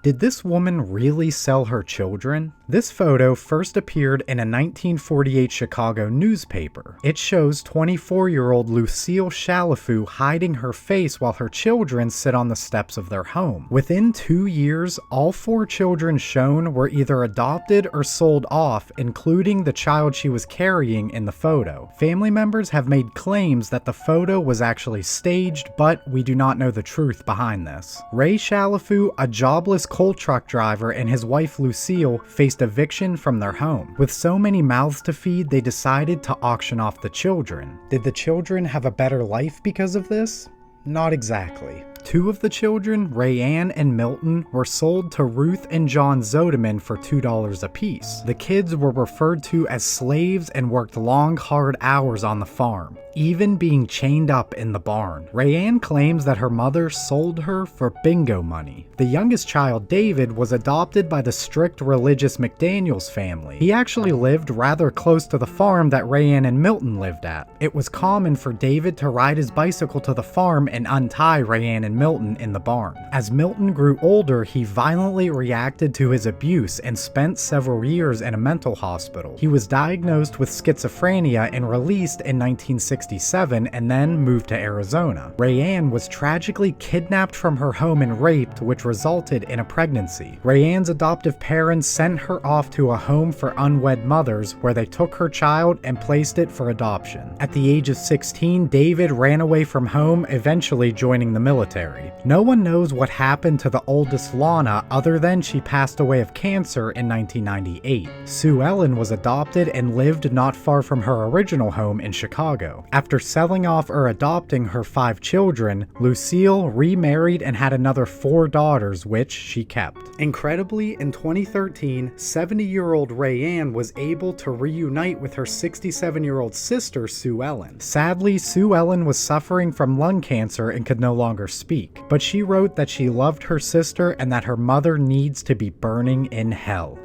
Did this woman really sell her children? This photo first appeared in a 1948 Chicago newspaper. It shows 24-year-old Lucille Chalifou hiding her face while her children sit on the steps of their home. Within 2 years, all 4 children shown were either adopted or sold off, including the child she was carrying in the photo. Family members have made claims that the photo was actually staged, but we do not know the truth behind this. Ray Chalifou, a jobless coal truck driver, and his wife Lucille faced eviction from their home. With so many mouths to feed, they decided to auction off the children. Did the children have a better life because of this? Not exactly. 2 of the children, Rayanne and Milton, were sold to Ruth and John Zodeman for $2 apiece. The kids were referred to as slaves and worked long, hard hours on the farm, even being chained up in the barn. Rayanne claims that her mother sold her for bingo money. The youngest child, David, was adopted by the strict religious McDaniels family. He actually lived rather close to the farm that Rayanne and Milton lived at. It was common for David to ride his bicycle to the farm and untie Rayanne and Milton in the barn. As Milton grew older, he violently reacted to his abuse and spent several years in a mental hospital. He was diagnosed with schizophrenia and released in 1967 and then moved to Arizona. Rayanne was tragically kidnapped from her home and raped, which resulted in a pregnancy. Rayanne's adoptive parents sent her off to a home for unwed mothers where they took her child and placed it for adoption. At the age of 16, David ran away from home, eventually joining the military. No one knows what happened to the oldest Lana other than she passed away of cancer in 1998. Sue Ellen was adopted and lived not far from her original home in Chicago. After selling off or adopting her 5 children, Lucille remarried and had another 4 daughters, which she kept. Incredibly, in 2013, 70-year-old Rayanne was able to reunite with her 67-year-old sister, Sue Ellen. Sadly, Sue Ellen was suffering from lung cancer and could no longer speak, but she wrote that she loved her sister and that her mother needs to be burning in hell.